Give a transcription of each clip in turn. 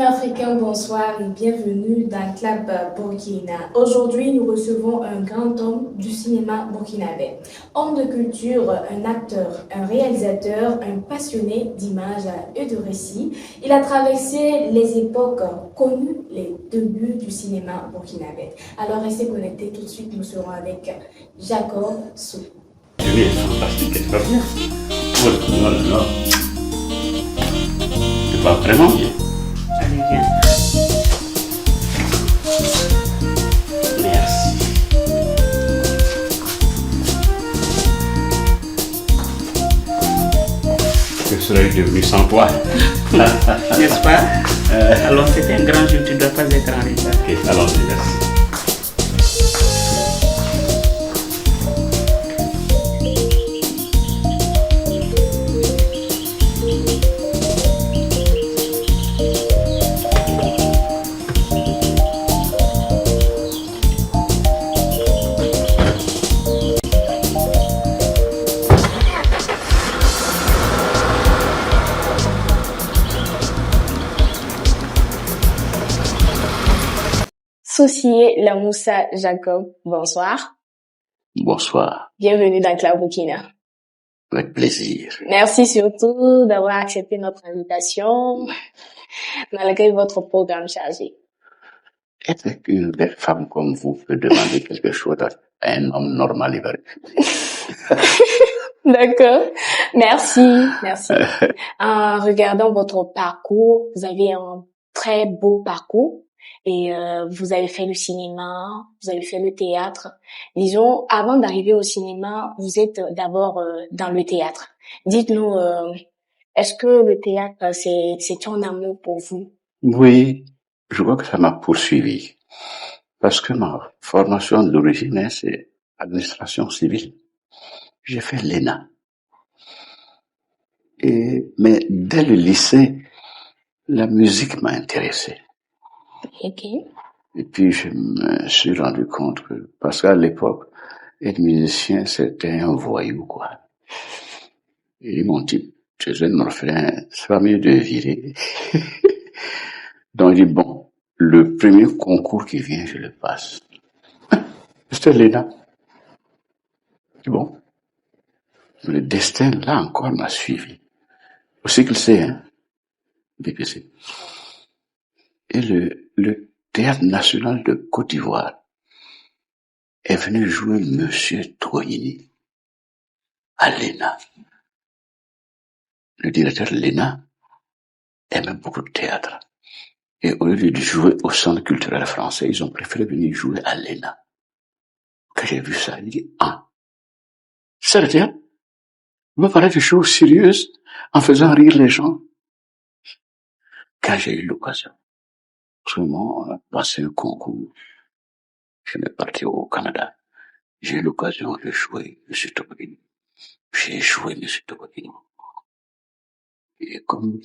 Africains, bonsoir et bienvenue dans Club Burkina. Aujourd'hui, nous recevons un grand homme du cinéma burkinabé. Homme de culture, un acteur, un réalisateur, un passionné d'images et de récits. Il a traversé les époques, connu les débuts du cinéma burkinabé. Alors restez connectés, tout de suite nous serons avec Jacob Sou. Lui est fantastique, extraordinaire. Non. C'est pas vraiment bien. Allez, viens. Merci. Que serais-je devenu sans toi? N'est-ce pas? Alors, c'est un grand jour, tu ne dois pas être en retard. Ok, allons-y, merci. Soucier Lamoussa Jacob, bonsoir. Bonsoir, Bienvenue dans Club Burkina. avec plaisir. Merci surtout d'avoir accepté notre invitation malgré votre programme chargé. Est-ce qu'une belle femme comme vous peut demander quelque chose à un homme normal et vrai? D'accord. Merci. En regardant votre parcours, vous avez un très beau parcours et vous avez fait le cinéma, vous avez fait le théâtre. Disons, avant d'arriver au cinéma, vous êtes d'abord dans le théâtre. Dites-nous, est-ce que le théâtre, c'est un amour pour vous? Oui, je vois que ça m'a poursuivi. Parce que ma formation d'origine, c'est administration civile. J'ai fait l'ENA. Mais dès le lycée, la musique m'a intéressé. Ok. Et puis je me suis rendu compte que, parce qu'à l'époque, être musicien, c'était un voyou, quoi. Et ils m'ont dit, tu es un orphelin, c'est pas mieux de virer. Donc j'ai dit, bon, le premier concours qui vient, je le passe. C'était l'ENA. C'est bon. Le destin, là encore, m'a suivi. Aussi qu'il sait, hein, BBC. Et le Théâtre National de Côte d'Ivoire est venu jouer Monsieur Trognini à l'ENA. Le directeur de l'ENA aimait beaucoup le théâtre. Et au lieu de jouer au Centre culturel français, ils ont préféré venir jouer à l'ENA. Quand j'ai vu ça, j'ai dit, c'est le théâtre? Vous me parlez de choses sérieuses en faisant rire les gens. Quand j'ai eu l'occasion, vraiment, on a passé un concours. Je suis parti au Canada. J'ai eu l'occasion de jouer M. Topolini. J'ai joué M. Topolini. Et comme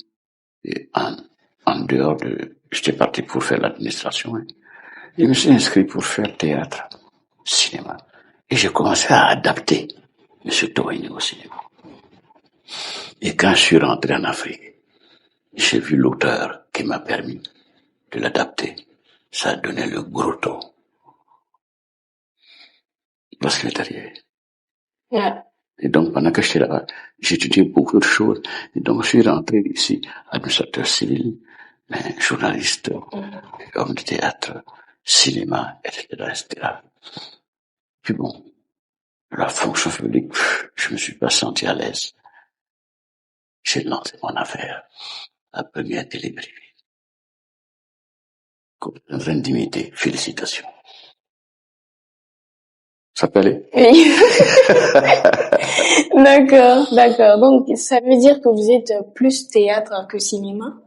en dehors j'étais parti pour faire l'administration, hein. Je me suis inscrit pour faire théâtre, cinéma. Et j'ai commencé à adapter M. Topolini au cinéma. Et quand je suis rentré en Afrique, j'ai vu l'auteur qui m'a permis de l'adapter. Ça a donné le gros ton. Parce qu'il est arrivé. Ouais. Et donc, pendant que j'étais là-bas, j'étudiais beaucoup de choses. Et donc, je suis rentré ici, administrateur civil, journaliste, homme de théâtre, cinéma, etc., etc. Puis bon, la fonction publique, je me suis pas senti à l'aise. J'ai lancé mon affaire, la première télé privée. Dans intimité, félicitations. Ça t'allait? Oui. D'accord. Donc, ça veut dire que vous êtes plus théâtre que cinéma?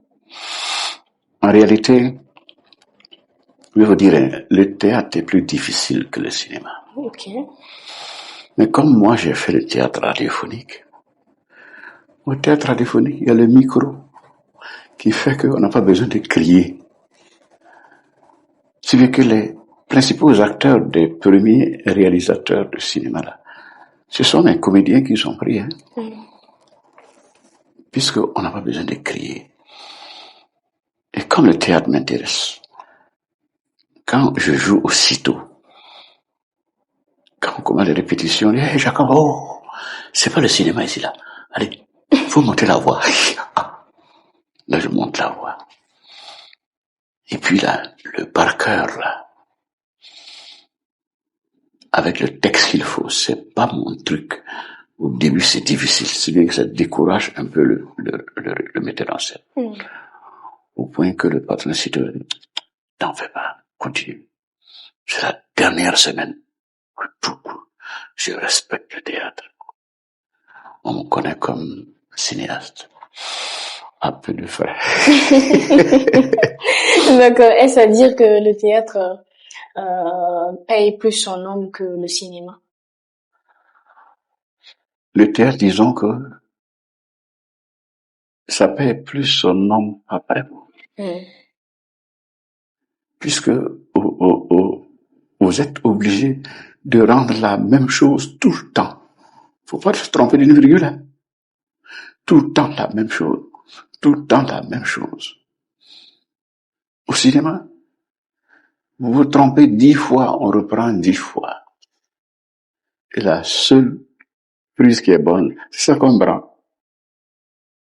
En réalité, je vais vous dire, le théâtre est plus difficile que le cinéma. Ok. Mais comme moi, j'ai fait le théâtre radiophonique, au théâtre radiophonique, il y a le micro qui fait qu'on n'a pas besoin de crier. Ce qui fait que les principaux acteurs des premiers réalisateurs de cinéma, là, ce sont les comédiens qui sont pris, hein. Puisqu'on n'a pas besoin de crier. Et comme le théâtre m'intéresse, quand je joue aussitôt, quand on commence les répétitions, on dit, hey, Jacob, oh, c'est pas le cinéma ici, là. Allez, faut monter la voix. Là, je monte la voix. Et puis là, le par cœur, là, avec le texte qu'il faut, c'est pas mon truc. Au début, c'est difficile. C'est bien que ça décourage un peu le metteur en scène. Au point que le patron s'y dit, t'en fais pas, continue. C'est la dernière semaine. Je respecte le théâtre. On me connaît comme cinéaste. Un peu de frais. Donc, est-ce à dire que le théâtre paye plus son nom que le cinéma? Le théâtre, disons que ça paye plus son nom après. Puisque vous êtes obligé de rendre la même chose tout le temps. Faut pas se tromper d'une virgule. Hein. Tout le temps la même chose. Tout le temps la même chose. Au cinéma, vous vous trompez 10 fois, on reprend 10 fois. Et la seule prise qui est bonne, c'est ça qu'on prend.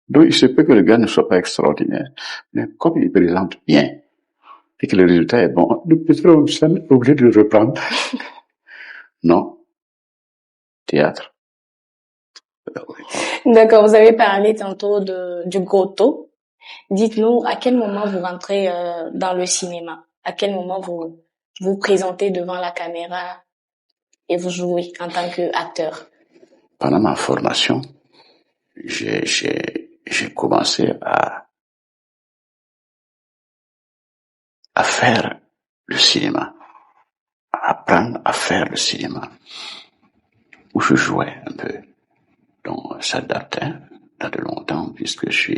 Donc il se peut que le gars ne soit pas extraordinaire. Mais comme il présente bien, et que le résultat est bon, peut-être on est obligé de le reprendre. Non. Théâtre. D'accord, vous avez parlé tantôt du grotto. Dites-nous à quel moment vous rentrez dans le cinéma, à quel moment vous vous présentez devant la caméra et vous jouez en tant qu'acteur. Pendant ma formation, j'ai commencé à faire le cinéma, à apprendre à faire le cinéma, où je jouais un peu. Donc ça date de longtemps, puisque je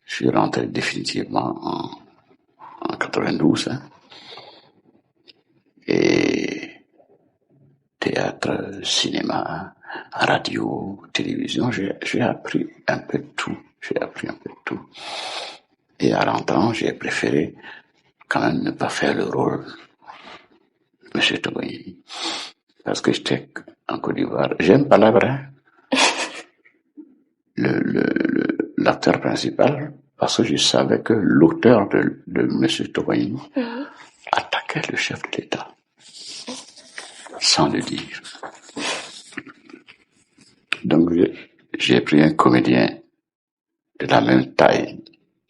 suis rentré définitivement en 92. Hein. Et théâtre, cinéma, radio, télévision, j'ai appris un peu de tout. Et en rentrant, j'ai préféré quand même ne pas faire le rôle de Monsieur Togoyi. Parce que j'étais en Côte d'Ivoire. J'aime pas la vraie. L'acteur principal, parce que je savais que l'auteur de Monsieur Togoyi attaquait le chef de l'État. Sans le dire. Donc, j'ai pris un comédien de la même taille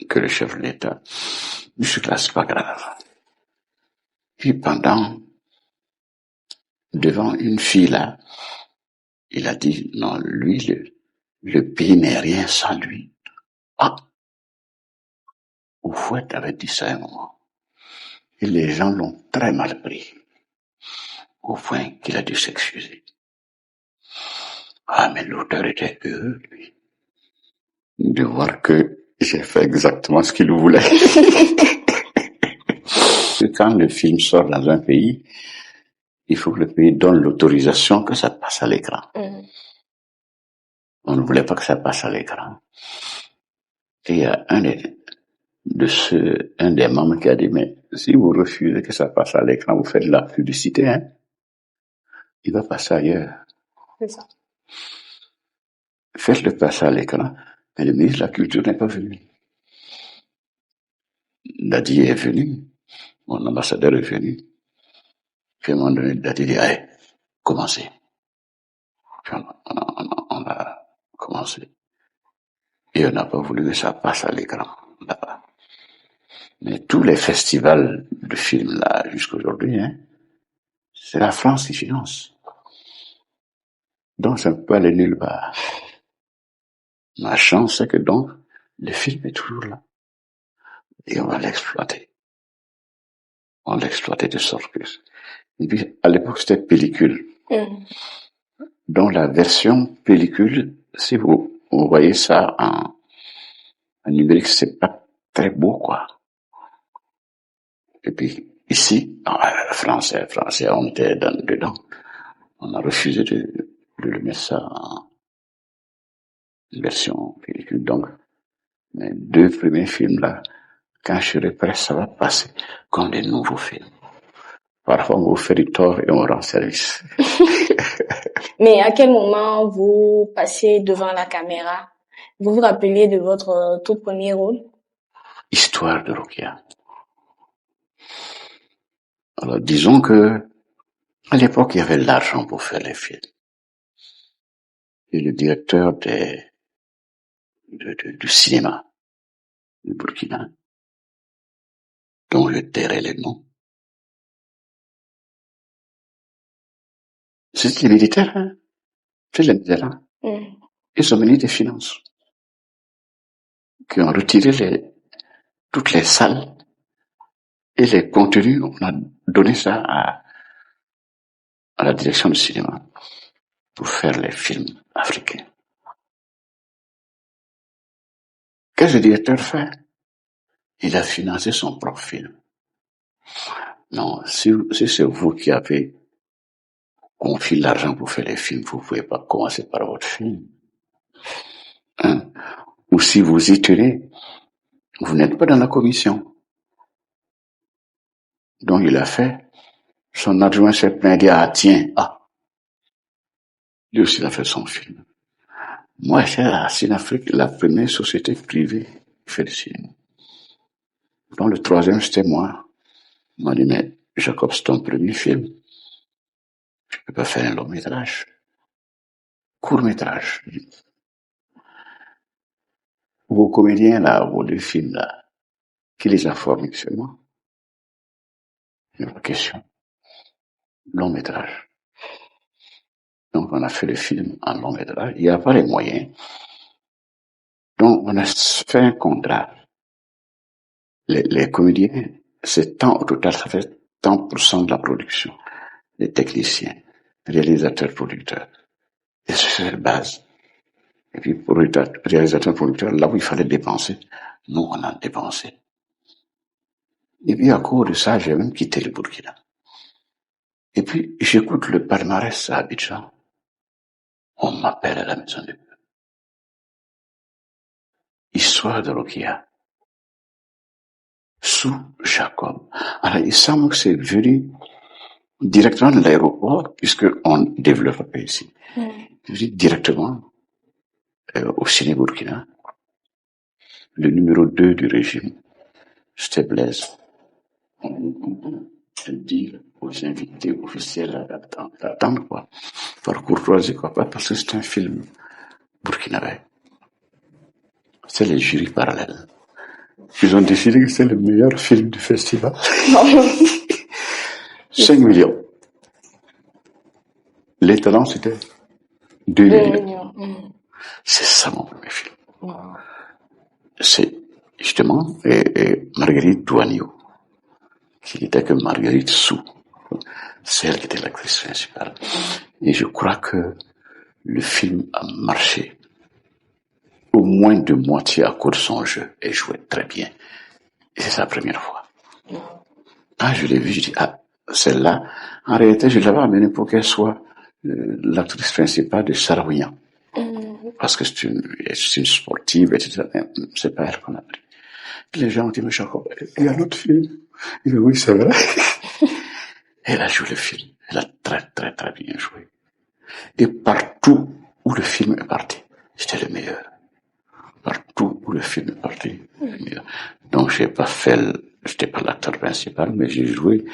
que le chef de l'État. Jusque-là, c'est pas grave. Puis devant une fille là, il a dit, non, lui, le pays n'est rien sans lui. Ah! Oufouette avait dit ça un moment. Et les gens l'ont très mal pris. Au point qu'il a dû s'excuser. Ah, mais l'auteur était heureux, lui, de voir que j'ai fait exactement ce qu'il voulait. Quand le film sort dans un pays, il faut que le pays donne l'autorisation que ça passe à l'écran. On ne voulait pas que ça passe à l'écran. Et il y a un des membres qui a dit, mais si vous refusez que ça passe à l'écran, vous faites de la publicité, hein. Il va passer ailleurs. C'est ça. Faites-le passer à l'écran. Mais le ministre de la Culture n'est pas venu. Dadi est venu. Mon ambassadeur est venu. Puis à un moment donné, Dadi dit, allez, commencez. Puis on a commencé. Et on n'a pas voulu que ça passe à l'écran, là-bas. Mais tous les festivals de films, là, jusqu'à aujourd'hui, hein, c'est la France qui finance. Donc ça ne peut pas aller nulle part. Ma chance, c'est que donc, le film est toujours là. Et on va l'exploiter. On l'exploitait de sorte que... Et puis, à l'époque, c'était pellicule. Donc la version pellicule, si vous voyez ça en numérique, c'est pas très beau, quoi. Et puis, ici, français, on était dedans. On a refusé de le mettre ça en version pellicule. Donc, mes 2 premiers films là, quand je serai prêt, ça va passer comme des nouveaux films. Parfois, on vous fait du tort et on rend service. Mais à quel moment vous passez devant la caméra? Vous vous rappelez de votre tout premier rôle? Histoire de Rokia. Alors, disons que, à l'époque, il y avait l'argent pour faire les films. Et le directeur du cinéma du Burkina, dont je tairai les noms, c'est les militaires, hein. C'est les militaires. Ils ont mené des finances, qui ont retiré toutes les salles et les contenus. On a donné ça à la direction du cinéma pour faire les films africains. Qu'est-ce que le directeur fait? Il a financé son propre film. Non, si c'est vous qui avez confié l'argent pour faire les films, vous ne pouvez pas commencer par votre film. Hein? Ou si vous y tenez, vous n'êtes pas dans la commission. Donc il a fait, son adjoint s'est plaint, dit, ah tiens, lui aussi il a fait son film. Moi, c'est à Cinafrique, la première société privée qui fait du cinéma. Donc le troisième, c'était moi. Il m'a dit, mais Jacob, c'est ton premier film. Je peux pas faire un long métrage. Court métrage. Vos comédiens là, vos deux films là, qui les a formés, c'est moi. Il n'y a pas question. Long métrage. Donc on a fait le film en long métrage. Il n'y a pas les moyens. Donc on a fait un contrat. Les comédiens, c'est tant au total, ça fait tant % de la production. Les techniciens, réalisateurs, producteurs. Et c'est la base. Et puis pour réalisateur, producteur, là où il fallait dépenser, nous on a dépensé. Et puis à cause de ça, j'ai même quitté le Burkina. Et puis j'écoute le palmarès à Abidjan. On m'appelle à la maison de Dieu. Histoire de Rokia. Sous Jacob. Alors il semble que c'est venu directement de l'aéroport, puisqu'on ne développe pas ici. C'est venu directement au Ciné Burkina. Le numéro 2 du régime, c'était Blaise. On dire aux invités officiels d'attendre quoi. Par courtoisie quoi, pas parce que c'est un film burkinabé. C'est les jurys parallèles. Ils ont décidé que c'est le meilleur film du festival. 5 millions. Les talents, c'était 2 millions. C'est ça mon premier film. C'est justement Marguerite Douaniou, qui n'était que Marguerite Sou. C'est elle qui était l'actrice principale. Et je crois que le film a marché au moins de moitié à cause de son jeu. Elle jouait très bien. Et c'est sa première fois. Je l'ai vu, je dis, celle-là, en réalité, je l'avais amenée pour qu'elle soit l'actrice principale de Sarouian. Parce que c'est une sportive, etc. C'est pas elle qu'on a pris. Les gens ont dit, mais Jacob, il y a un autre film. Il dit, oui, c'est vrai. Elle a joué le film. Elle a très, très, très bien joué. Et partout où le film est parti, c'était le meilleur. Partout où le film est parti, le meilleur. Donc, j'étais pas l'acteur principal, mais j'ai joué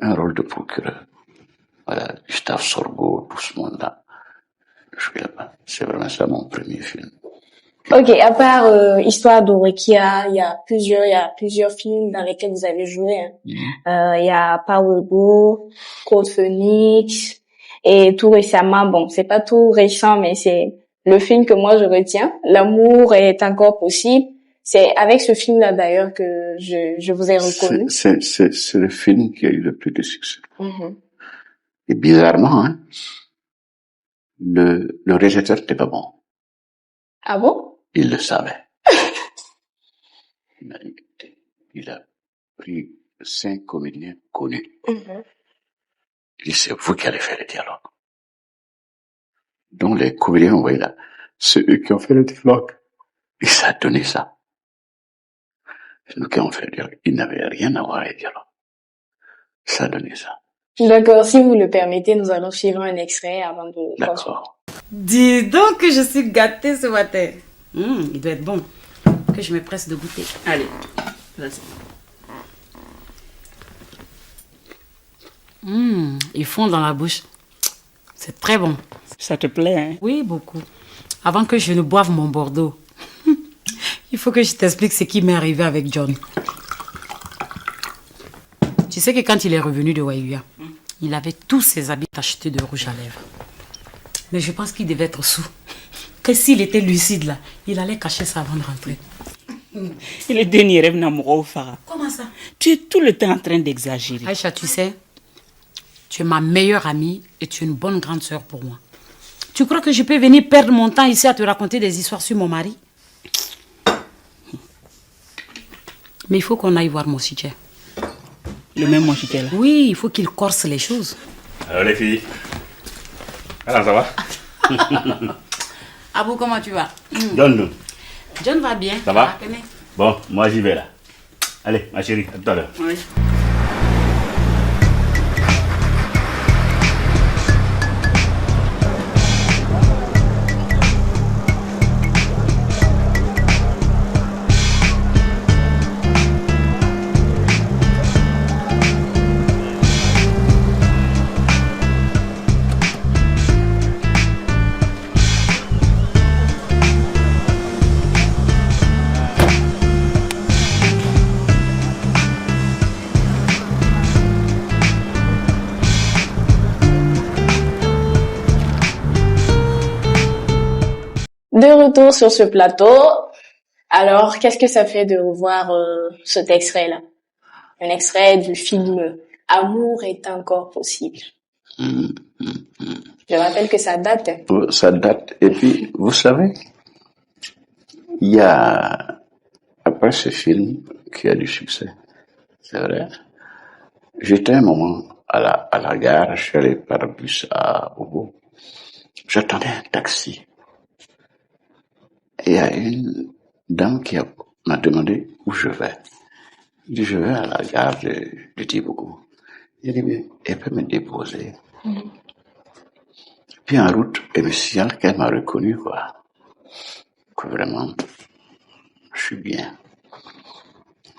un rôle de procureur. Voilà, Gustave Sorgho, tout ce monde-là. Je suis là-bas. C'est vraiment ça mon premier film. Ok, à part Histoire d'Orokia, il y a plusieurs films dans lesquels vous avez joué. Hein. Il y a Powerbo, Code Phoenix, et tout récemment, bon, c'est pas tout récent, mais c'est le film que moi je retiens. L'amour est encore possible. C'est avec ce film-là d'ailleurs que je vous ai reconnu. C'est le film qui a eu le plus de succès. Et bizarrement, hein, le réalisateur n'était pas bon. Ah bon? Il le savait. Il a pris 5 comédiens connus. Il dit, c'est vous qui allez faire le dialogue. Donc les comédiens, vous voyez là, c'est eux qui ont fait le dialogue. Et ça a donné ça. Nous qui ont fait dire, il n'avait rien à voir avec dialogue. Ça donnait ça. D'accord, si vous le permettez, nous allons suivre un extrait avant de continuer. D'accord. Dis donc que je suis gâtée ce matin. Il doit être bon. Que je me presse de goûter. Allez, vas-y. Ils font dans la bouche. C'est très bon. Ça te plaît, hein? Oui, beaucoup. Avant que je ne boive mon Bordeaux, il faut que je t'explique ce qui m'est arrivé avec John. Tu sais que quand il est revenu de Waïuya, il avait tous ses habits tachetés de rouge à lèvres. Mais je pense qu'il devait être sous. Que s'il était lucide là, il allait cacher ça avant de rentrer. Il est dernier rêve d'amour au Farah. Comment ça? Tu es tout le temps en train d'exagérer. Aïcha, tu sais, tu es ma meilleure amie et tu es une bonne grande sœur pour moi. Tu crois que je peux venir perdre mon temps ici à te raconter des histoires sur mon mari? Mais il faut qu'on aille voir Mossiche. Le même Mossiche là? Oui, il faut qu'il corse les choses. Alors les filles, alors ça va? Abou, comment tu vas? Donne-nous. John va bien. Ça va? Bon, moi j'y vais là. Allez, ma chérie, à tout à l'heure. Oui. De retour sur ce plateau, alors qu'est-ce que ça fait de revoir cet extrait-là? Un extrait du film Amour est encore possible. Je rappelle que ça date. Ça date. Et puis, vous savez, il y a, après ce film qui a du succès, c'est vrai, j'étais un moment à la gare, je suis allé par bus à Obo. J'attendais un taxi. Et il y a une dame qui m'a demandé où je vais. Je dis, je vais à la gare de Tibougou. Il dit, mais elle peut me déposer. Puis en route, elle me signale qu'elle m'a reconnu, quoi. Que vraiment, je suis bien.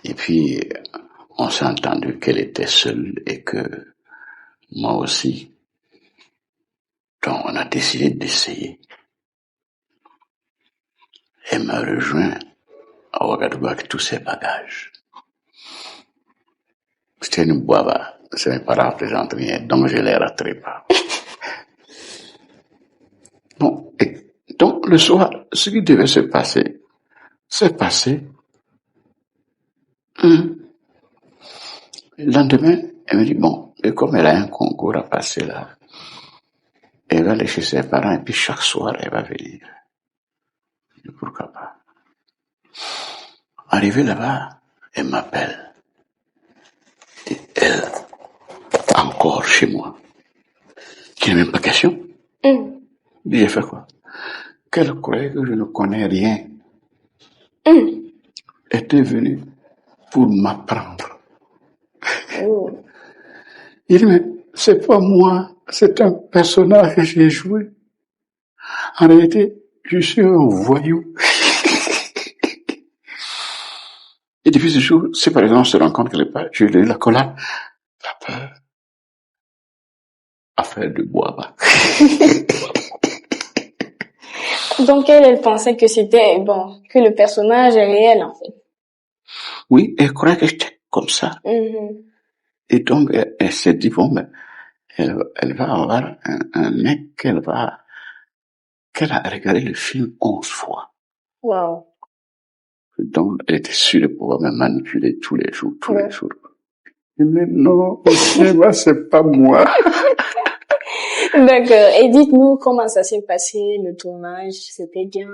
Et puis, on s'est entendu qu'elle était seule et que moi aussi. Donc, on a décidé d'essayer. Elle m'a rejoint à Ouagadougou avec tous ses bagages. C'était une boîte, c'est mes parents représentent rien, donc je les raterai pas. Bon, et donc le soir, ce qui devait se passer, s'est passé. Le lendemain, elle me dit, bon, et comme elle a un concours à passer là, elle va aller chez ses parents et puis chaque soir, elle va venir. Je dis, pourquoi pas? Arrivée là-bas, elle m'appelle. Et elle, encore chez moi, qui n'est même pas question. J'ai fait quoi? Qu'elle croyait que je ne connais rien. Était venue pour m'apprendre. Il dit, mais c'est pas moi, c'est un personnage que j'ai joué. En réalité, je suis un voyou. Et depuis ce jour, si par exemple on se rend compte qu'elle est pas, je lui ai la collade, la peur, affaire de bois. Donc elle pensait que c'était, bon, que le personnage est réel, en fait. Oui, elle croyait que j'étais comme ça. Et donc, elle s'est dit, bon, ben, elle va avoir un mec qu'elle a regardé le film 11 fois. Wow. Donc, elle était sûre de pouvoir me manipuler tous les jours. Mais non, au cinéma, c'est pas moi. D'accord. Et dites-nous comment ça s'est passé, le tournage, c'était bien?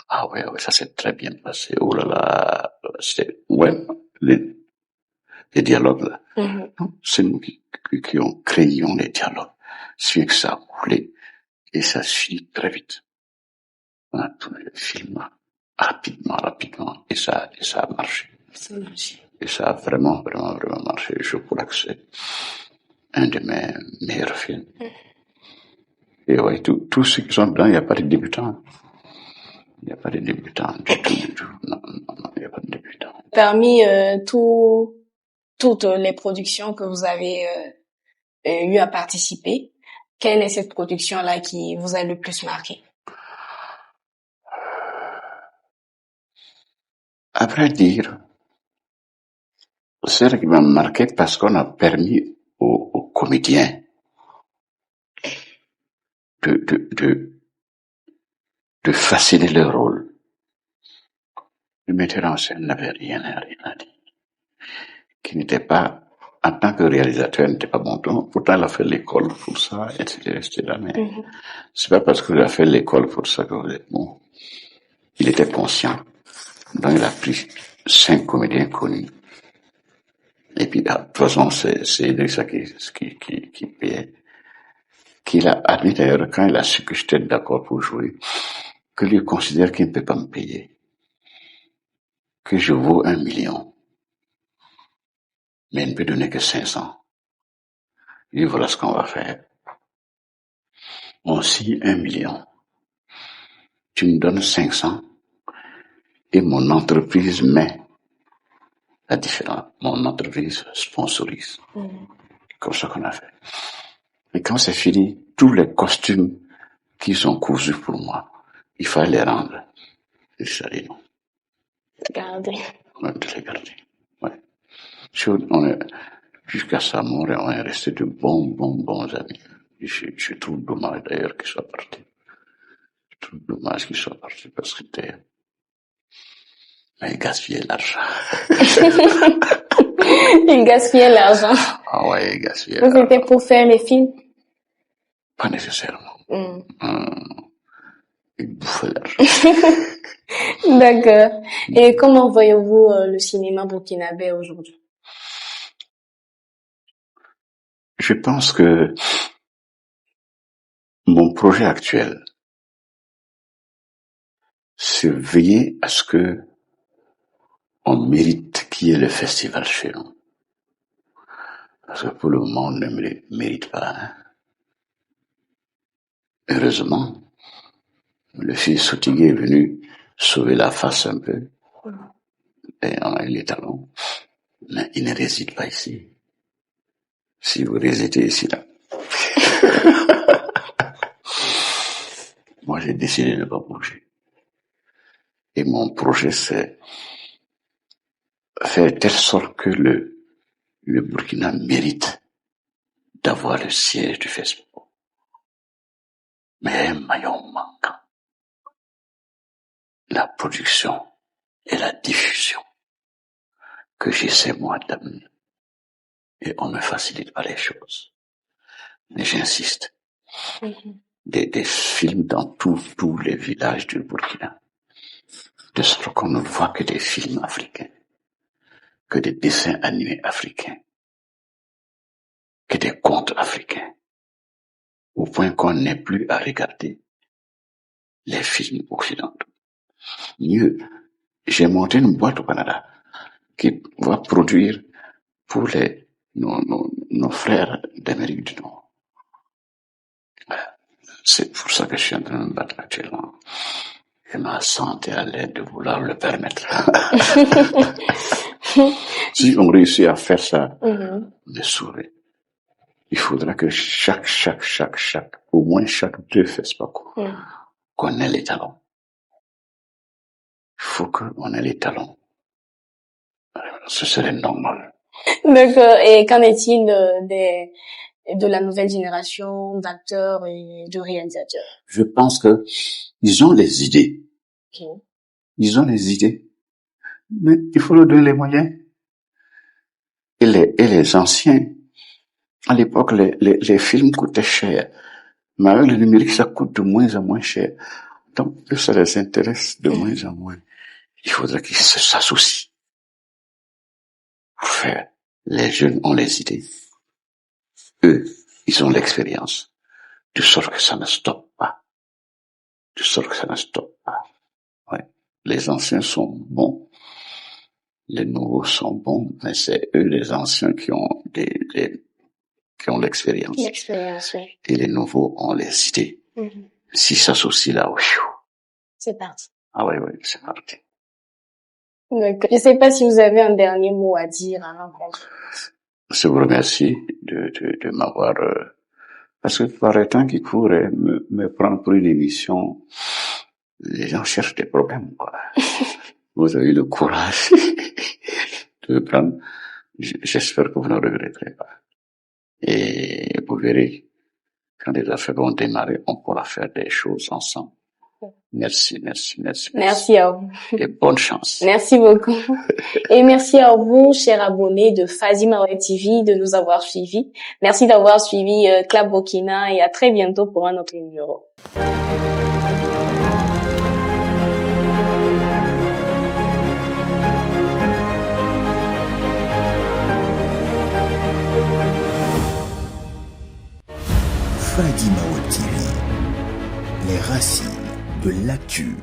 Ah ouais, ça s'est très bien passé. Oh là là, c'est, ouais, les dialogues là. C'est nous qui ont créé les dialogues. C'est que ça a roulé et ça suit très vite. On a tourné le film rapidement et ça a marché. Ça marche. Et ça a vraiment, vraiment, vraiment marché. Je crois que c'est un de mes meilleurs films. Et ouais, tous ceux qui sont dedans, il n'y a pas de débutants. Il n'y a pas de débutants du tout, du tout. Non, il n'y a pas de débutants. Parmi toutes les productions que vous avez eu à participer, quelle est cette production-là qui vous a le plus marqué? Après dire, c'est ce qui m'a marqué parce qu'on a permis aux comédiens de fasciner leur rôle. Le metteur en scène n'avait rien à dire. Qui n'était pas, en tant que réalisateur, n'était pas bon ton. Pourtant, il a fait l'école pour ça, etc., etc. Mais c'est pas parce qu'il a fait l'école pour ça que vous êtes bon. Il était conscient. Donc, il a pris 5 comédiens connus. Et puis, de toute façon, c'est Idrissa qui payait. Qu'il a admis d'ailleurs, quand il a su que j'étais d'accord pour jouer, que lui considère qu'il ne peut pas me payer. Que je vaux 1 million. Mais il ne peut donner que 500. Il dit, voilà ce qu'on va faire. On signe 1 million. Tu me donnes 500 et mon entreprise met la différence. Mon entreprise sponsorise. Comme ça qu'on a fait. Et quand c'est fini, tous les costumes qui sont cousus pour moi, il fallait les rendre. Et ça dit non. Regardez. On de les garder. Ouais. Jusqu'à sa mort, on est resté de bons amis. Et je trouve dommage d'ailleurs qu'il soit parti. Je trouve dommage qu'il soit parti parce que il gaspillait l'argent. Il gaspillait l'argent. Ah ouais, il gaspillait Donc, l'argent. c'était pour faire les films? Pas nécessairement. Il bouffait l'argent. D'accord. Et comment voyez-vous le cinéma burkinabé aujourd'hui? Je pense que mon projet actuel, c'est veiller à ce que on mérite qu'il y ait le festival chez nous. Parce que pour le moment, on ne mérite pas. Hein. Heureusement, le fils Soutigué est venu sauver la face un peu. Et on a eu les talons. Mais il ne réside pas ici. Si vous résidez ici, là. Moi, j'ai décidé de ne pas bouger. Et mon projet, c'est faire de telle sorte que le Burkina mérite d'avoir le siège du Facebook. Mais un maillon manquant. La production et la diffusion que j'essaie moi d'amener. Et on ne facilite pas les choses. Mais j'insiste. Des films dans tous les villages du Burkina. De sorte qu'on ne voit que des films africains. Que des dessins animés africains. Que des contes africains. Au point qu'on n'ait plus à regarder les films occidentaux. Mieux, j'ai monté une boîte au Canada qui va produire pour nos frères d'Amérique du Nord. C'est pour ça que je suis en train de me battre actuellement. Et ma santé a l'air de vouloir le permettre. Si on réussit à faire ça, de souris, il faudra que chaque, au moins chaque 2 FESPACO, qu'on ait les talents. Il faut qu'on ait les talents. Ce serait normal. D'accord. Et qu'en est-il de la nouvelle génération d'acteurs et de réalisateurs? Je pense que ils ont les idées. Okay. Ils ont les idées. Mais il faut leur donner les moyens. Et les anciens, à l'époque, les films coûtaient cher. Mais avec le numérique, ça coûte de moins en moins cher. Donc, ça les intéresse de moins en moins. Il faudrait qu'ils s'associent pour faire. Les jeunes ont les idées. Eux, ils ont l'expérience. De sorte que ça ne stoppe pas. De sorte que ça ne stoppe pas. Ouais. Les anciens sont bons. Les nouveaux sont bons, mais c'est eux les anciens qui ont qui ont l'expérience. L'expérience, oui. Et les nouveaux ont les idées. Mhm. S'ils s'associent là, C'est parti. ah oui, c'est parti. Donc, je sais pas si vous avez un dernier mot à dire à l'encontre. Je vous remercie de m'avoir, parce que par le temps qui court, me prendre pour une émission, les gens cherchent des problèmes, quoi. Vous avez eu le courage de me prendre. J'espère que vous ne regretterez pas. Et vous verrez, quand les affaires vont démarrer, on pourra faire des choses ensemble. Merci. Merci à vous. Et bonne chance. Merci beaucoup. Et merci à vous, chers abonnés de Fadi Maoué TV, de nous avoir suivis. Merci d'avoir suivi Club Burkina et à très bientôt pour un autre numéro. Fadi Maoué TV, les racines de l'actu.